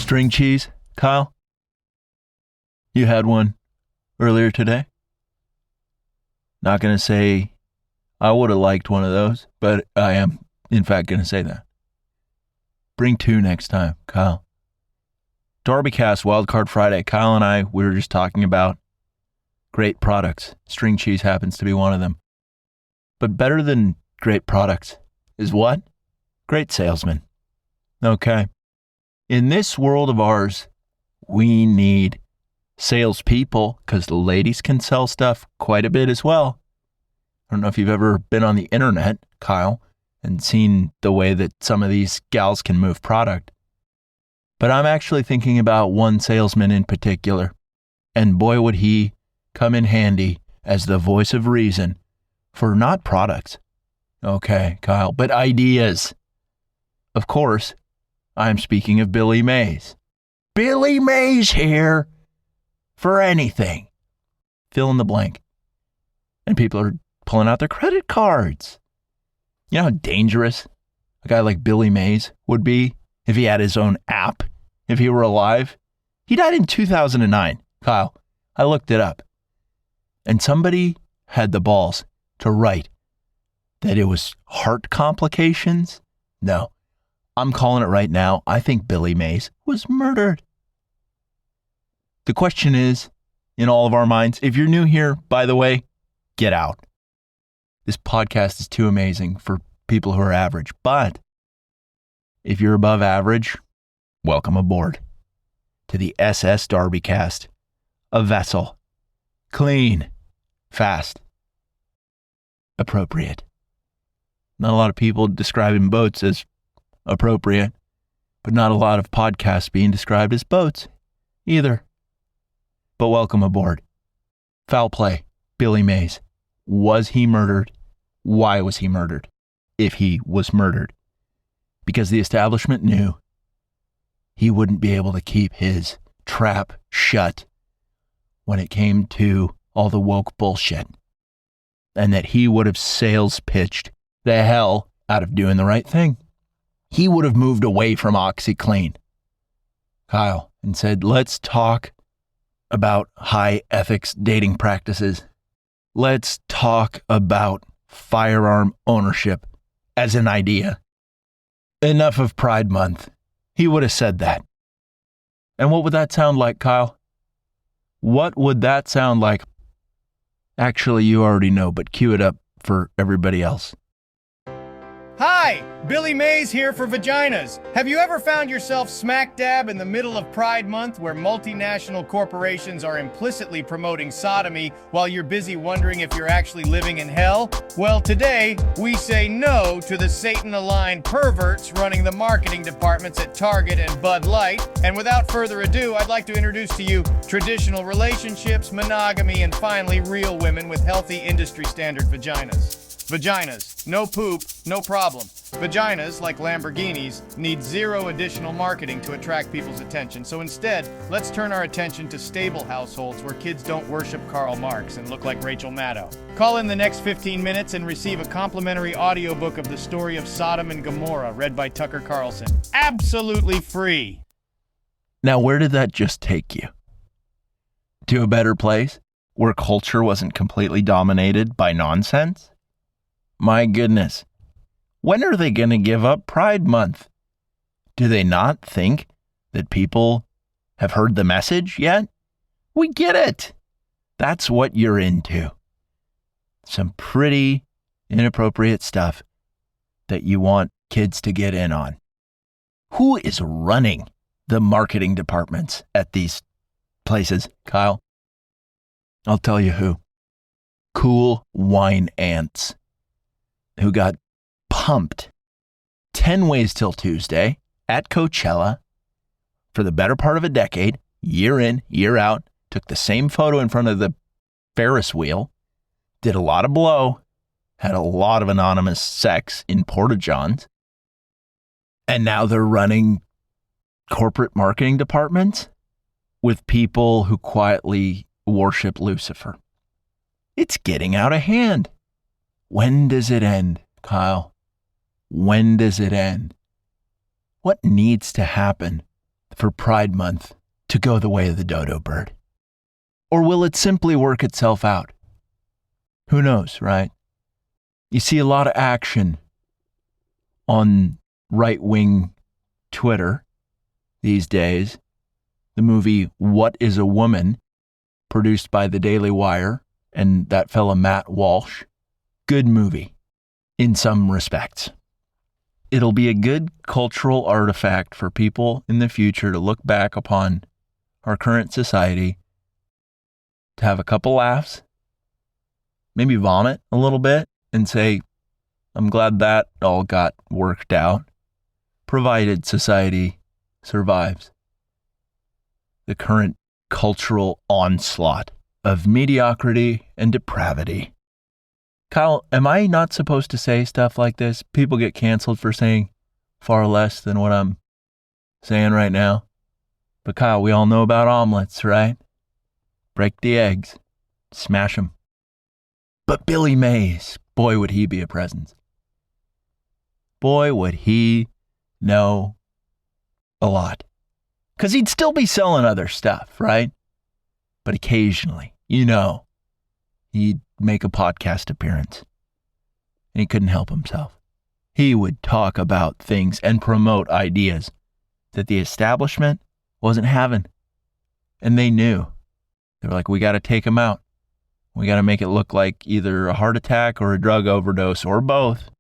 string cheese, Kyle? You had one earlier today? Not going to say I would have liked one of those, but I am, in fact, going to say that. Bring 2 next time, Kyle. DarbyCast Wildcard Friday. Kyle and I, we were just talking about great products. String cheese happens to be one of them. But better than great products is what? Great salesmen. Okay. In this world of ours, we need salespeople because the ladies can sell stuff quite a bit as well. I don't know if you've ever been on the internet, Kyle, and seen the way that some of these gals can move product. But I'm actually thinking about one salesman in particular, and boy would he come in handy as the voice of reason for not products. Okay, Kyle, but ideas. Of course, I'm speaking of Billy Mays. Billy Mays here for anything. Fill in the blank. And people are pulling out their credit cards. You know how dangerous a guy like Billy Mays would be if he had his own app, if he were alive? He died in 2009, Kyle. I looked it up. And somebody had the balls to write that it was heart complications. No, I'm calling it right now. I think Billy Mays was murdered. The question is, in all of our minds, if you're new here, by the way, get out. This podcast is too amazing for people who are average. But if you're above average, welcome aboard to the SS DarbyCast, a vessel, clean, fast, appropriate. Not a lot of people describing boats as appropriate, but not a lot of podcasts being described as boats either. But welcome aboard. Foul play, Billy Mays. Was he murdered? Why was he murdered? If he was murdered. Because the establishment knew he wouldn't be able to keep his trap shut when it came to all the woke bullshit. And that he would have sales pitched the hell out of doing the right thing. He would have moved away from OxyClean, Kyle, and said, let's talk about high ethics dating practices. Let's talk about firearm ownership as an idea. Enough of Pride Month. He would have said that. And what would that sound like, Kyle? What would that sound like? Actually, you already know, but cue it up for everybody else. Hi, Billy Mays here for Vaginas. Have you ever found yourself smack dab in the middle of Pride Month where multinational corporations are implicitly promoting sodomy while you're busy wondering if you're actually living in hell? Well, today, we say no to the Satan-aligned perverts running the marketing departments at Target and Bud Light. And without further ado, I'd like to introduce to you traditional relationships, monogamy, and finally, real women with healthy industry standard vaginas. Vaginas, no poop, no problem. Vaginas, like Lamborghinis, need zero additional marketing to attract people's attention. So instead, let's turn our attention to stable households where kids don't worship Karl Marx and look like Rachel Maddow. Call in the next 15 minutes and receive a complimentary audiobook of the story of Sodom and Gomorrah, read by Tucker Carlson. Absolutely free. Now, where did that just take you? To a better place where culture wasn't completely dominated by nonsense? My goodness. When are they going to give up Pride Month? Do they not think that people have heard the message yet? We get it. That's what you're into. Some pretty inappropriate stuff that you want kids to get in on. Who is running the marketing departments at these places, Kyle? I'll tell you who. Cool wine ants. Who got pumped 10 ways till Tuesday at Coachella for the better part of a decade, year in, year out, took the same photo in front of the Ferris wheel, did a lot of blow, had a lot of anonymous sex in porta-johns, and now they're running corporate marketing departments with people who quietly worship Lucifer. It's getting out of hand. When does it end, Kyle? When does it end? What needs to happen for Pride Month to go the way of the dodo bird? Or will it simply work itself out? Who knows, right? You see a lot of action on right-wing Twitter these days. The movie What is a Woman, produced by The Daily Wire and that fella Matt Walsh. Good movie in some respects. It'll be a good cultural artifact for people in the future to look back upon our current society, to have a couple laughs, maybe vomit a little bit and say, I'm glad that all got worked out, provided society survives the current cultural onslaught of mediocrity and depravity. Kyle, am I not supposed to say stuff like this? People get canceled for saying far less than what I'm saying right now. But Kyle, we all know about omelets, right? Break the eggs, smash them. But Billy Mays, boy, would he be a presence. Boy, would he know a lot. Because he'd still be selling other stuff, right? But occasionally, he'd make a podcast appearance. And he couldn't help himself. He would talk about things and promote ideas that the establishment wasn't having. And they knew. They were like, we got to take him out. We got to make it look like either a heart attack or a drug overdose or both.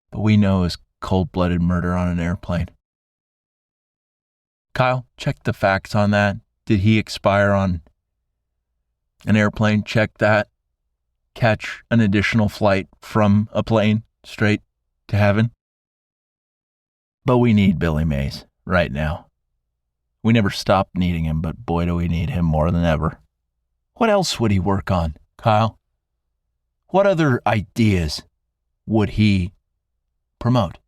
But we know it's cold-blooded murder on an airplane. Kyle, check the facts on that. Did he expire on an airplane? Check that. Catch an additional flight from a plane straight to heaven. But we need Billy Mays right now. We never stopped needing him, but boy, do we need him more than ever. What else would he work on, Kyle? What other ideas would he promote?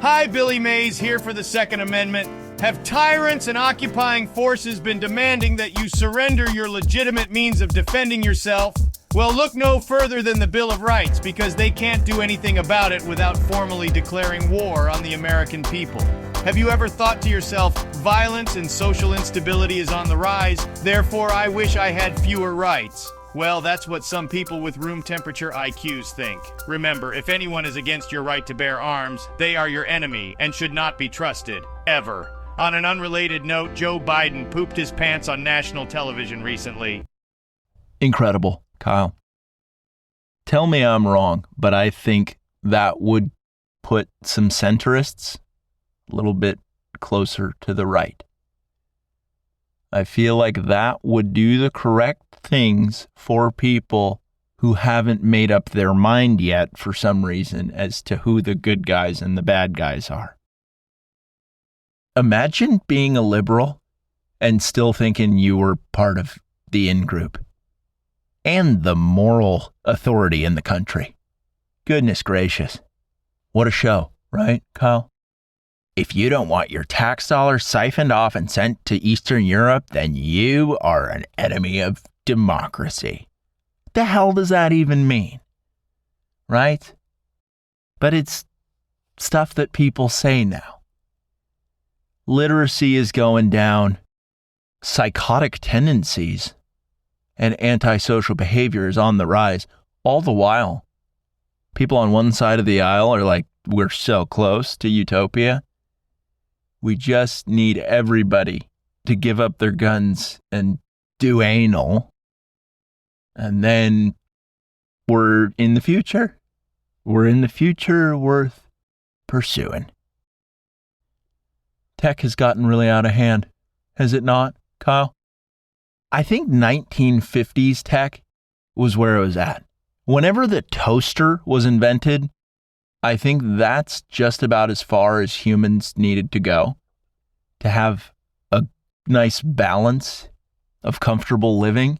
Hi, Billy Mays here for the Second Amendment. Have tyrants and occupying forces been demanding that you surrender your legitimate means of defending yourself? Well, look no further than the Bill of Rights, because they can't do anything about it without formally declaring war on the American people. Have you ever thought to yourself, violence and social instability is on the rise, therefore I wish I had fewer rights? Well, that's what some people with room temperature IQs think. Remember, if anyone is against your right to bear arms, they are your enemy and should not be trusted, ever. On an unrelated note, Joe Biden pooped his pants on national television recently. Incredible, Kyle. Tell me I'm wrong, but I think that would put some centrists a little bit closer to the right. I feel like that would do the correct things for people who haven't made up their mind yet for some reason as to who the good guys and the bad guys are. Imagine being a liberal and still thinking you were part of the in-group and the moral authority in the country. Goodness gracious. What a show, right, Kyle? If you don't want your tax dollars siphoned off and sent to Eastern Europe, then you are an enemy of democracy. The hell does that even mean? Right? But it's stuff that people say now. Literacy is going down. Psychotic tendencies and antisocial behavior is on the rise. All the while, people on one side of the aisle are like, we're so close to utopia. We just need everybody to give up their guns and do anal. And then we're in the future. We're in the future worth pursuing. Tech has gotten really out of hand, has it not, Kyle? I think 1950s tech was where it was at. Whenever the toaster was invented, I think that's just about as far as humans needed to go to have a nice balance of comfortable living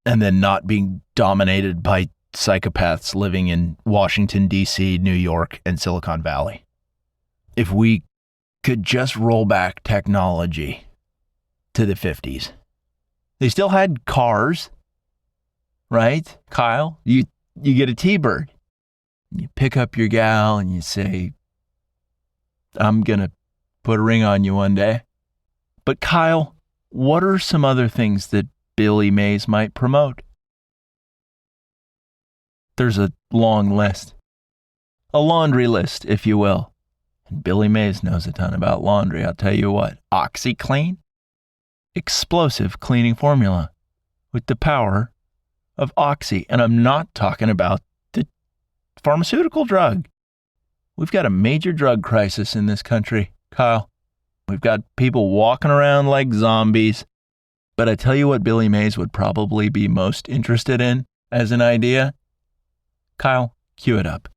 and then not being dominated by psychopaths living in Washington, D.C., New York, and Silicon Valley. If we could just roll back technology to the 50s. They still had cars, right? Kyle, you get a T-Bird. You pick up your gal and you say, I'm going to put a ring on you one day. But Kyle, what are some other things that Billy Mays might promote? There's a long list. A laundry list, if you will. And Billy Mays knows a ton about laundry, I'll tell you what. OxyClean? Explosive cleaning formula with the power of oxy. And I'm not talking about the pharmaceutical drug. We've got a major drug crisis in this country, Kyle. We've got people walking around like zombies. But I tell you what Billy Mays would probably be most interested in as an idea. Kyle, cue it up.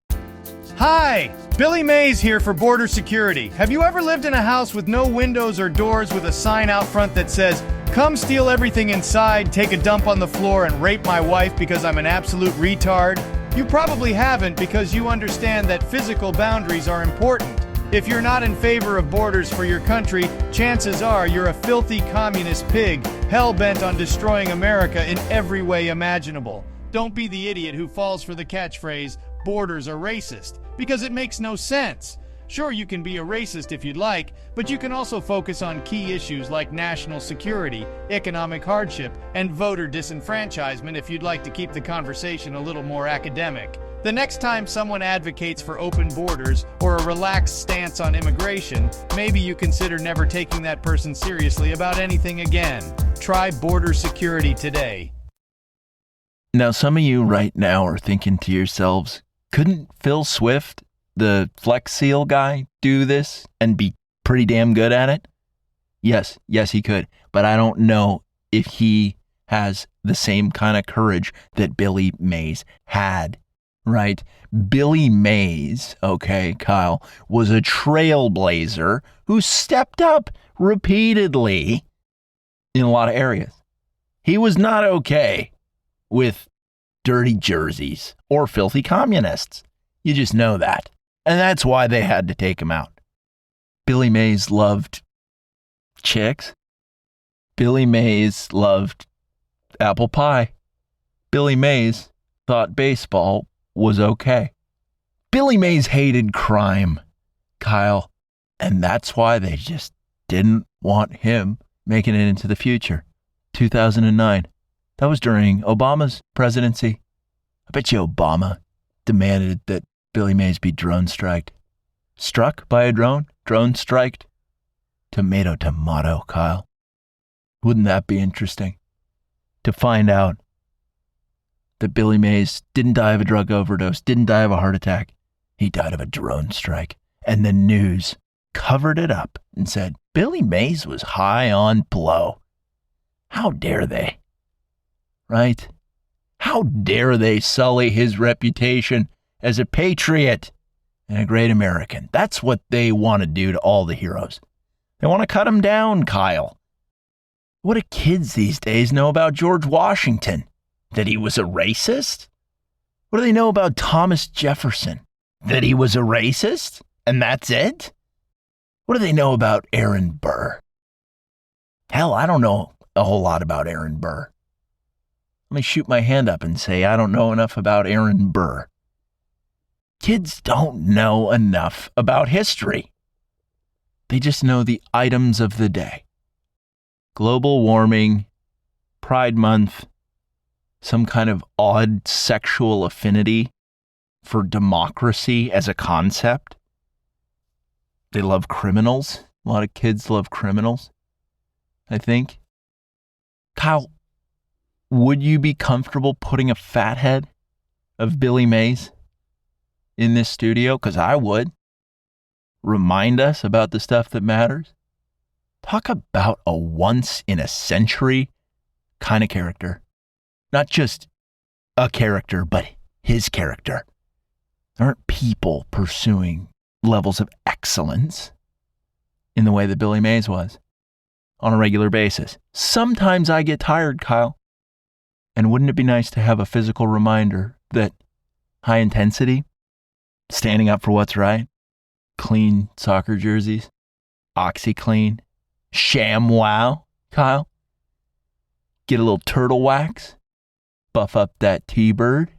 Hi, Billy Mays here for Border Security. Have you ever lived in a house with no windows or doors with a sign out front that says, "Come steal everything inside, take a dump on the floor, and rape my wife because I'm an absolute retard"? You probably haven't because you understand that physical boundaries are important. If you're not in favor of borders for your country, chances are you're a filthy communist pig, hell-bent on destroying America in every way imaginable. Don't be the idiot who falls for the catchphrase, "Borders are racist," because it makes no sense. Sure, you can be a racist if you'd like, but you can also focus on key issues like national security, economic hardship, and voter disenfranchisement if you'd like to keep the conversation a little more academic. The next time someone advocates for open borders or a relaxed stance on immigration, maybe you consider never taking that person seriously about anything again. Try border security today. Now, some of you right now are thinking to yourselves, couldn't Phil Swift, the Flex Seal guy, do this and be pretty damn good at it? Yes, he could. But I don't know if he has the same kind of courage that Billy Mays had, right? Billy Mays, okay, Kyle, was a trailblazer who stepped up repeatedly in a lot of areas. He was not okay with dirty jerseys or filthy communists. You just know that. And that's why they had to take him out. Billy Mays loved chicks. Billy Mays loved apple pie. Billy Mays thought baseball was okay. Billy Mays hated crime, Kyle. And that's why they just didn't want him making it into the future. 2009. That was during Obama's presidency. I bet you Obama demanded that Billy Mays be drone striked. Struck by a drone? Drone striked? Tomato, Kyle. Wouldn't that be interesting? To find out that Billy Mays didn't die of a drug overdose, didn't die of a heart attack. He died of a drone strike. And the news covered it up and said, Billy Mays was high on blow. How dare they? Right? How dare they sully his reputation as a patriot and a great American? That's what they want to do to all the heroes. They want to cut him down, Kyle. What do kids these days know about George Washington? That he was a racist? What do they know about Thomas Jefferson? That he was a racist? And that's it? What do they know about Aaron Burr? Hell, I don't know a whole lot about Aaron Burr. Let me shoot my hand up and say I don't know enough about Aaron Burr. Kids don't know enough about history. They just know the items of the day. Global warming, Pride Month, some kind of odd sexual affinity for democracy as a concept. They love criminals. A lot of kids love criminals, I think. Kyle, would you be comfortable putting a fathead of Billy Mays in this studio? Because I would. Remind us about the stuff that matters. Talk about a once-in-a-century kind of character. Not just a character, but his character. There aren't people pursuing levels of excellence in the way that Billy Mays was on a regular basis. Sometimes I get tired, Kyle. And wouldn't it be nice to have a physical reminder that high intensity, standing up for what's right, clean soccer jerseys, OxyClean, ShamWow, Kyle, get a little turtle wax, buff up that T-bird.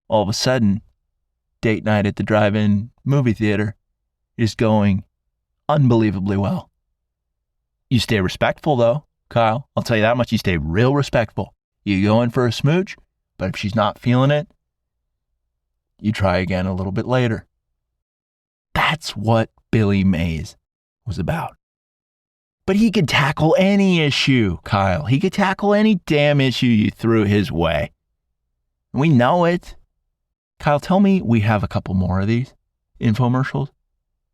All of a sudden, date night at the drive-in movie theater is going unbelievably well. You stay respectful, though, Kyle. I'll tell you that much. You stay real respectful. You go in for a smooch, but if she's not feeling it, you try again a little bit later. That's what Billy Mays was about. But he could tackle any issue, Kyle. He could tackle any damn issue you threw his way. We know it. Kyle, tell me we have a couple more of these infomercials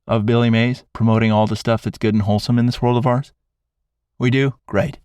of Billy Mays promoting all the stuff that's good and wholesome in this world of ours. We do? Great.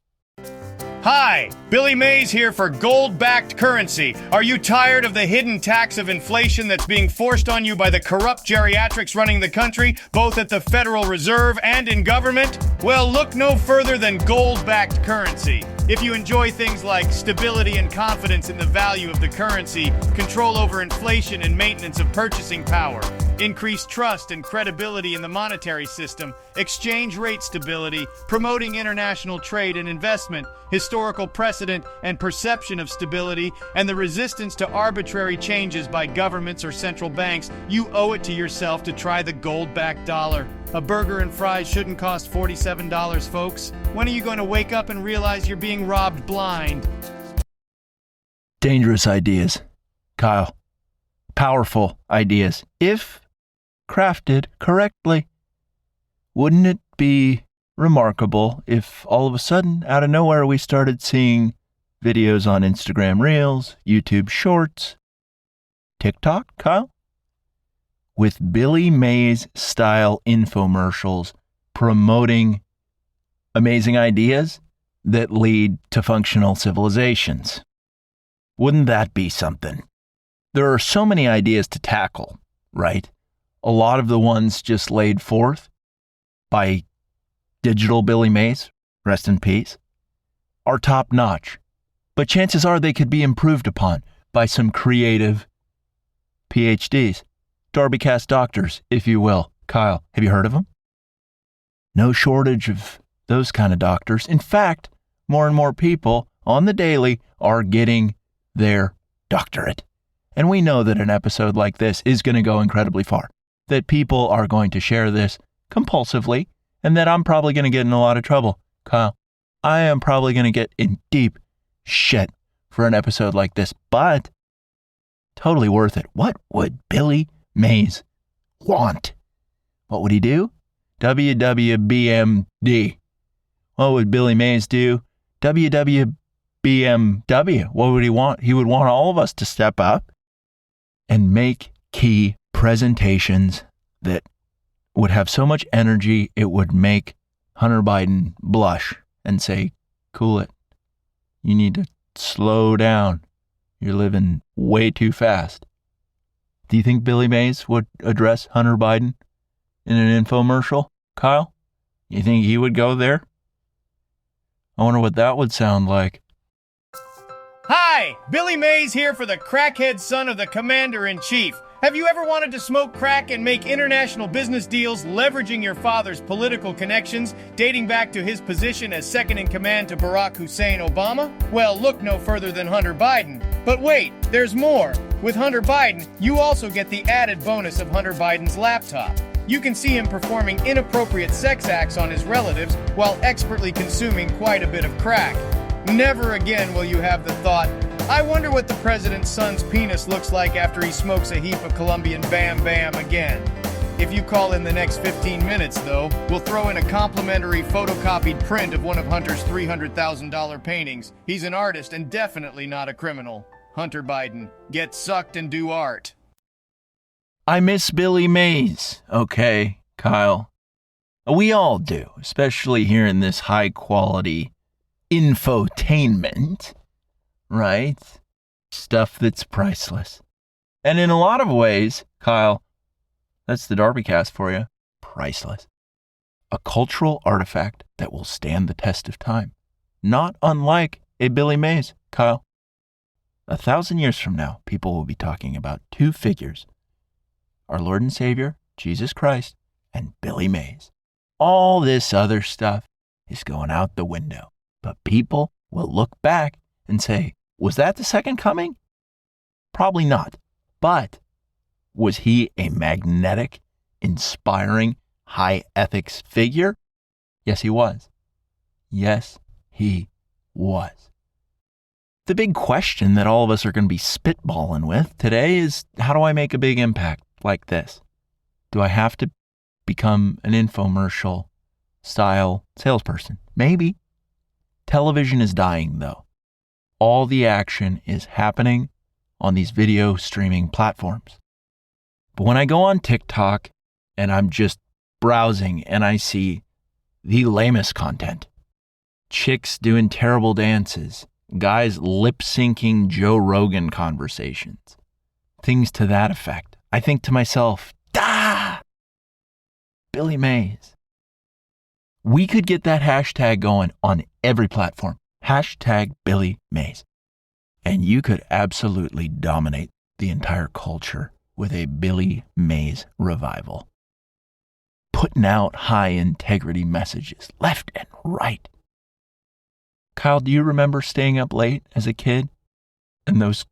Hi, Billy Mays here for gold-backed currency. Are you tired of the hidden tax of inflation that's being forced on you by the corrupt geriatrics running the country, both at the Federal Reserve and in government? Well, look no further than gold-backed currency. If you enjoy things like stability and confidence in the value of the currency, control over inflation and maintenance of purchasing power, increased trust and credibility in the monetary system, exchange rate stability, promoting international trade and investment, historical precedent and perception of stability, and the resistance to arbitrary changes by governments or central banks, you owe it to yourself to try the gold-backed dollar. A burger and fries shouldn't cost $47, folks. When are you going to wake up and realize you're being robbed blind? Dangerous ideas, Kyle. Powerful ideas, if crafted correctly. Wouldn't it be remarkable if all of a sudden, out of nowhere, we started seeing videos on Instagram Reels, YouTube Shorts, TikTok, Kyle, with Billy Mays style infomercials promoting amazing ideas that lead to functional civilizations? Wouldn't that be something? There are so many ideas to tackle, right? A lot of the ones just laid forth by digital Billy Mays, rest in peace, are top notch. But chances are they could be improved upon by some creative PhDs, DarbyCast doctors, if you will. Kyle, have you heard of them? No shortage of those kind of doctors. In fact, more and more people on the daily are getting their doctorate. And we know that an episode like this is going to go incredibly far, that people are going to share this compulsively, and that I'm probably going to get in a lot of trouble. Kyle, I am probably going to get in deep shit for an episode like this, but totally worth it. What would Billy Mays want? What would he do? WWBMD. What would Billy Mays do? WWBMW. What would he want? He would want all of us to step up and make key presentations that would have so much energy it would make Hunter Biden blush and say, cool it. You need to slow down. You're living way too fast. Do you think Billy Mays would address Hunter Biden in an infomercial, Kyle? You think he would go there? I wonder what that would sound like. Hi, Billy Mays here for the crackhead son of the Commander-in-Chief. Have you ever wanted to smoke crack and make international business deals leveraging your father's political connections dating back to his position as second-in-command to Barack Hussein Obama? Well, look no further than Hunter Biden. But wait, there's more. With Hunter Biden, you also get the added bonus of Hunter Biden's laptop. You can see him performing inappropriate sex acts on his relatives while expertly consuming quite a bit of crack. Never again will you have the thought, I wonder what the president's son's penis looks like after he smokes a heap of Colombian Bam Bam again. If you call in the next 15 minutes, though, we'll throw in a complimentary photocopied print of one of Hunter's $300,000 paintings. He's an artist and definitely not a criminal. Hunter Biden, get sucked and do art. I miss Billy Mays, okay, Kyle? We all do, especially here in this high-quality infotainment, right? Stuff that's priceless. And in a lot of ways, Kyle, that's the DarbyCast for you, priceless. A cultural artifact that will stand the test of time. Not unlike a Billy Mays, Kyle. 1,000 years from now, people will be talking about two figures, our Lord and Savior, Jesus Christ, and Billy Mays. All this other stuff is going out the window. But people will look back and say, was that the second coming? Probably not. But was he a magnetic, inspiring, high ethics figure? Yes, he was. Yes, he was. The big question that all of us are going to be spitballing with today is, how do I make a big impact like this? Do I have to become an infomercial style salesperson? Maybe. Television is dying, though. All the action is happening on these video streaming platforms. But when I go on TikTok and I'm just browsing and I see the lamest content, chicks doing terrible dances, guys lip syncing Joe Rogan conversations, things to that effect, I think to myself, Billy Mays. We could get that hashtag going on every platform. Hashtag Billy Mays. And you could absolutely dominate the entire culture with a Billy Mays revival. Putting out high integrity messages left and right. Kyle, do you remember staying up late as a kid and those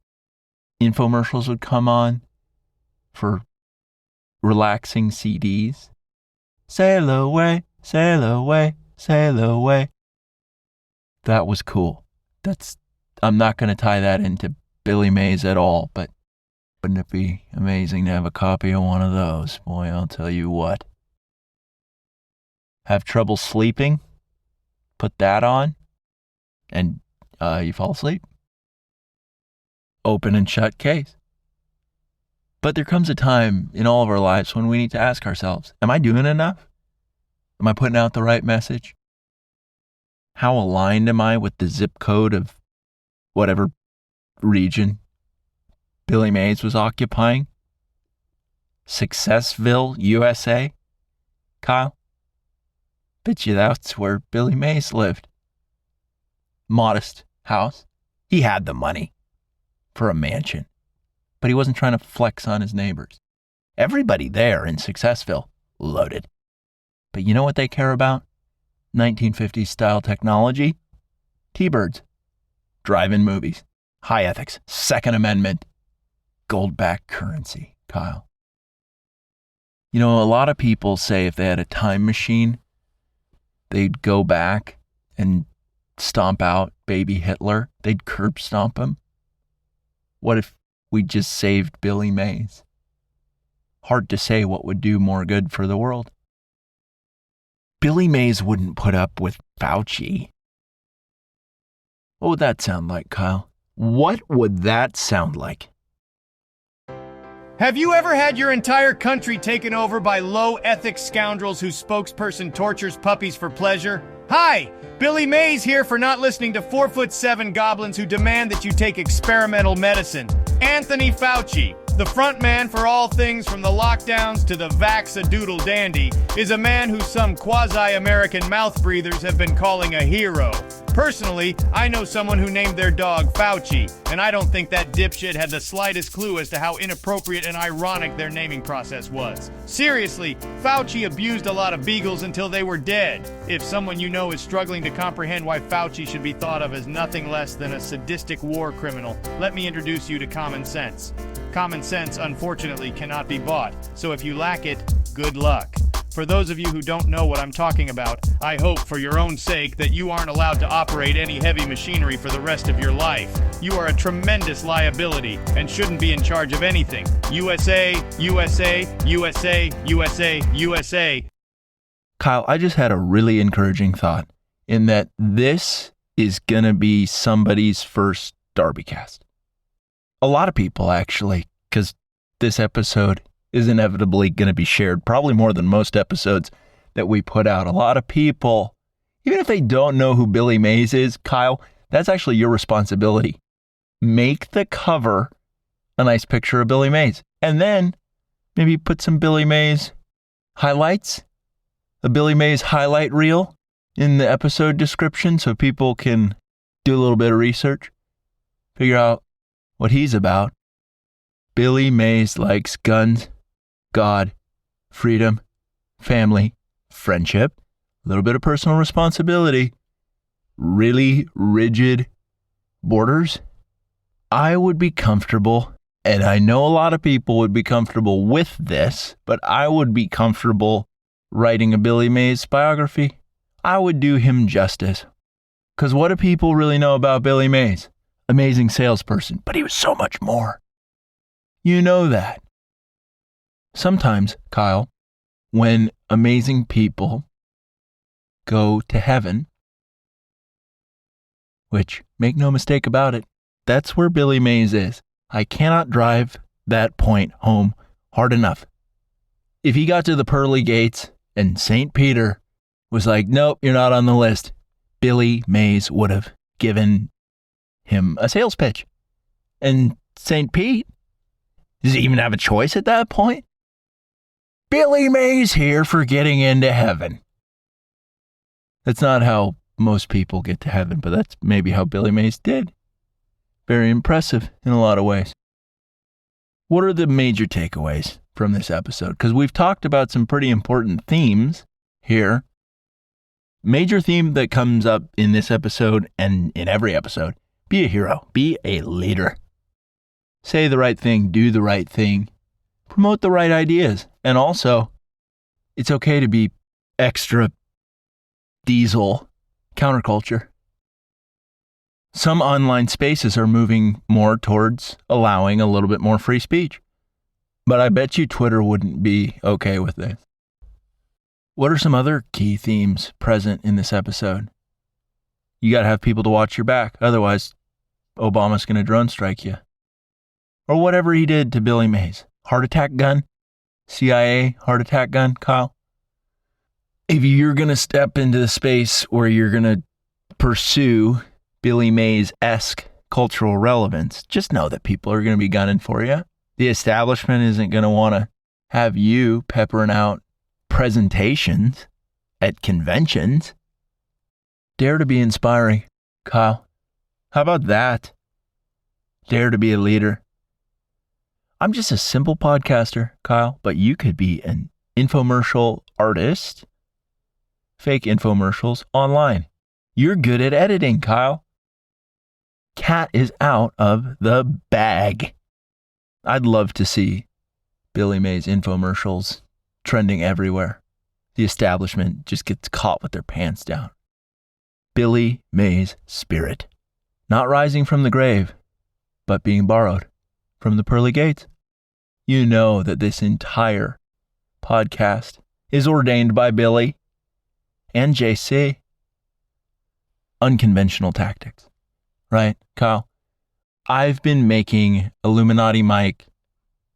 infomercials would come on for relaxing CDs? Sail away, sail away, sail away. That was cool. I'm not going to tie that into Billy Mays at all, but wouldn't it be amazing to have a copy of one of those? Boy, I'll tell you what. Have trouble sleeping? Put that on, and you fall asleep. Open and shut case. But there comes a time in all of our lives when we need to ask ourselves, am I doing enough? Am I putting out the right message? How aligned am I with the zip code of whatever region Billy Mays was occupying? Successville, USA? Kyle? Bet you that's where Billy Mays lived. Modest house. He had the money for a mansion, but he wasn't trying to flex on his neighbors. Everybody there in Successville loaded. But you know what they care about? 1950s style technology, T-Birds, drive-in movies, high ethics, Second Amendment, gold-backed currency, Kyle. You know, a lot of people say if they had a time machine, they'd go back and stomp out baby Hitler. They'd curb stomp him. What if we just saved Billy Mays? Hard to say what would do more good for the world. Billy Mays wouldn't put up with Fauci. What would that sound like, Kyle? What would that sound like? Have you ever had your entire country taken over by low-ethics scoundrels whose spokesperson tortures puppies for pleasure? Hi, Billy Mays here for not listening to 4'7" goblins who demand that you take experimental medicine. Anthony Fauci, the front man for all things from the lockdowns to the vax-a-doodle dandy, is a man who some quasi-American mouth breathers have been calling a hero. Personally, I know someone who named their dog Fauci, and I don't think that dipshit had the slightest clue as to how inappropriate and ironic their naming process was. Seriously, Fauci abused a lot of beagles until they were dead. If someone you know is struggling to comprehend why Fauci should be thought of as nothing less than a sadistic war criminal, let me introduce you to common sense. Common sense, unfortunately, cannot be bought, so if you lack it, good luck. For those of you who don't know what I'm talking about, I hope for your own sake that you aren't allowed to operate any heavy machinery for the rest of your life. You are a tremendous liability and shouldn't be in charge of anything. USA, USA, USA, USA, USA. Kyle, I just had a really encouraging thought in that this is going to be somebody's first DarbyCast. A lot of people, actually, because this episode is inevitably going to be shared, probably more than most episodes that we put out. A lot of people, even if they don't know who Billy Mays is, Kyle, that's actually your responsibility. Make the cover a nice picture of Billy Mays, and then maybe put some Billy Mays highlights, a Billy Mays highlight reel in the episode description so people can do a little bit of research, figure out what he's about. Billy Mays likes guns, God, freedom, family, friendship, a little bit of personal responsibility, really rigid borders. I would be comfortable, and I know a lot of people would be comfortable with this, but I would be comfortable writing a Billy Mays biography, I would do him justice. Because what do people really know about Billy Mays? Amazing salesperson, but he was so much more. You know that. Sometimes, Kyle, when amazing people go to heaven, which, make no mistake about it, that's where Billy Mays is. I cannot drive that point home hard enough. If he got to the pearly gates and St. Peter was like, nope, you're not on the list, Billy Mays would have given him a sales pitch. And St. Pete, does he even have a choice at that point? Billy Mays here for getting into heaven. That's not how most people get to heaven, but that's maybe how Billy Mays did. Very impressive in a lot of ways. What are the major takeaways from this episode? Because we've talked about some pretty important themes here. Major theme that comes up in this episode and in every episode: be a hero, be a leader. Say the right thing, do the right thing, promote the right ideas. And also, it's okay to be extra diesel counterculture. Some online spaces are moving more towards allowing a little bit more free speech. But I bet you Twitter wouldn't be okay with this. What are some other key themes present in this episode? You got to have people to watch your back. Otherwise, Obama's going to drone strike you. Or whatever he did to Billy Mays. Heart attack gun? CIA heart attack gun, Kyle? If you're going to step into the space where you're going to pursue Billy Mays-esque cultural relevance, just know that people are going to be gunning for you. The establishment isn't going to want to have you peppering out presentations at conventions. Dare to be inspiring, Kyle. How about that? Dare to be a leader. I'm just a simple podcaster, Kyle, but you could be an infomercial artist. Fake infomercials online. You're good at editing, Kyle. Cat is out of the bag. I'd love to see Billy Mays infomercials trending everywhere. The establishment just gets caught with their pants down. Billy Mays spirit. Not rising from the grave, but being borrowed from the pearly gates. You know that this entire podcast is ordained by Billy and JC. Unconventional tactics. Right, Kyle? I've been making Illuminati Mike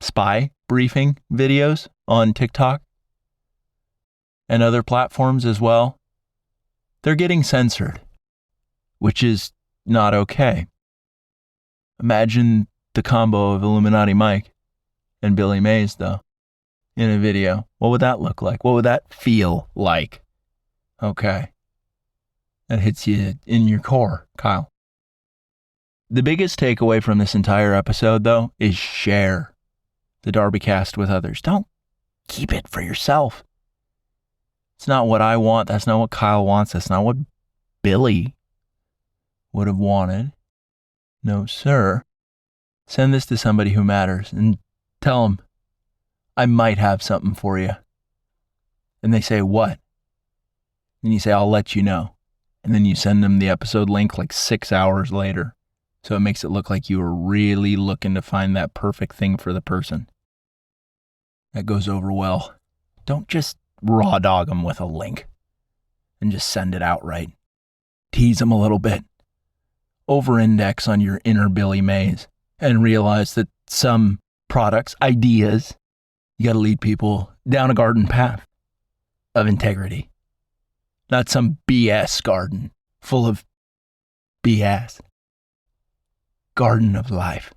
spy briefing videos on TikTok and other platforms as well. They're getting censored, which is not okay. Imagine the combo of Illuminati Mike and Billy Mays, though, in a video. What would that look like? What would that feel like? Okay. That hits you in your core, Kyle. The biggest takeaway from this entire episode, though, is share the DarbyCast with others. Don't keep it for yourself. It's not what I want. That's not what Kyle wants. That's not what Billy would have wanted. No, sir. Send this to somebody who matters and tell them, I might have something for you. And they say, what? And you say, I'll let you know. And then you send them the episode link like 6 hours later. So it makes it look like you were really looking to find that perfect thing for the person. That goes over well. Don't just raw dog them with a link and just send it outright. Tease them a little bit. Over-index on your inner Billy Mays and realize that some products, ideas, you got to lead people down a garden path of integrity. Not some BS garden full of BS. Garden of life.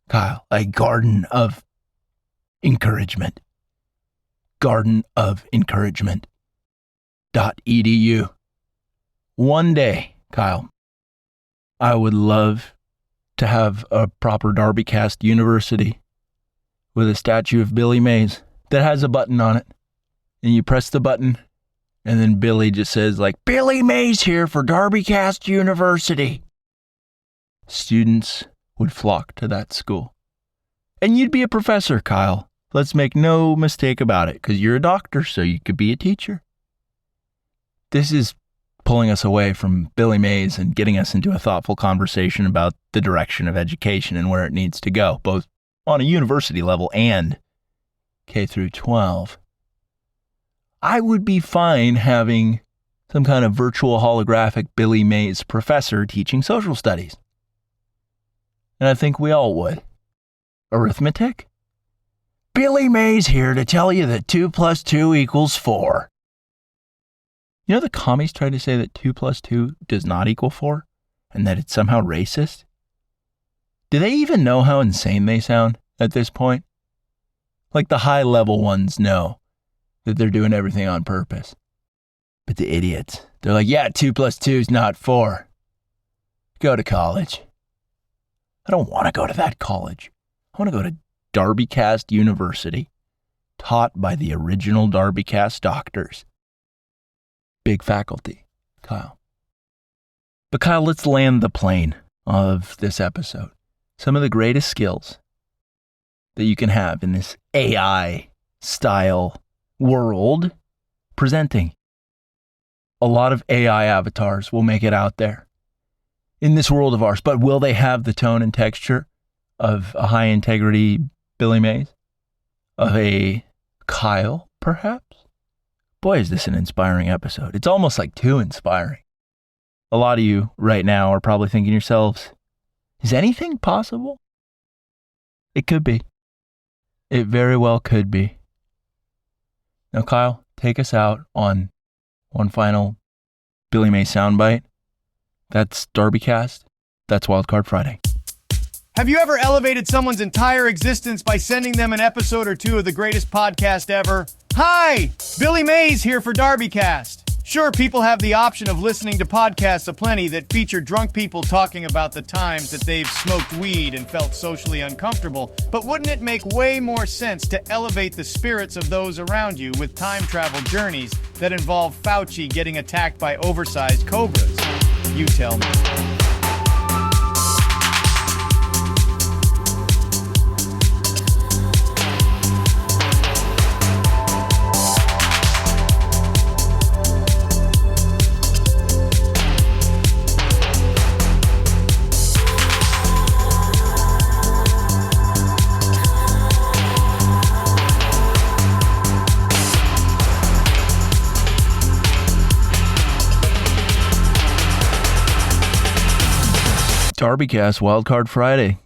Kyle, a garden of encouragement. Garden of encouragement. .edu. One day, Kyle, I would love to have a proper DarbyCast university with a statue of Billy Mays that has a button on it. And you press the button, and then Billy just says, like, Billy Mays here for DarbyCast University. Students would flock to that school. And you'd be a professor, Kyle. Let's make no mistake about it, because you're a doctor, so you could be a teacher. This is pulling us away from Billy Mays and getting us into a thoughtful conversation about the direction of education and where it needs to go, both on a university level and K through 12. I would be fine having some kind of virtual holographic Billy Mays professor teaching social studies. And I think we all would. Arithmetic? Billy Mays here to tell you that 2 + 2 = 4. You know the commies tried to say that 2 + 2 does not equal 4, and that it's somehow racist? Do they even know how insane they sound at this point? Like the high-level ones know that they're doing everything on purpose. But the idiots, they're like, yeah, 2 + 2 is not 4. Go to college. I don't want to go to that college. I want to go to DarbyCast University, taught by the original DarbyCast doctors. Big faculty, Kyle. But Kyle, let's land the plane of this episode. Some of the greatest skills that you can have in this AI-style world, presenting. A lot of AI avatars will make it out there in this world of ours, but will they have the tone and texture of a high-integrity Billy Mays? Of a Kyle, perhaps? Boy, is this an inspiring episode. It's almost like too inspiring. A lot of you right now are probably thinking to yourselves, is anything possible? It could be. It very well could be. Now, Kyle, take us out on one final Billy Mays soundbite. That's DarbyCast. That's Wildcard Friday. Have you ever elevated someone's entire existence by sending them an episode or two of the greatest podcast ever? Hi, Billy Mays here for DarbyCast. Sure, people have the option of listening to podcasts aplenty that feature drunk people talking about the times that they've smoked weed and felt socially uncomfortable, but wouldn't it make way more sense to elevate the spirits of those around you with time travel journeys that involve Fauci getting attacked by oversized cobras? You tell me. DarbyCast Wildcard Friday.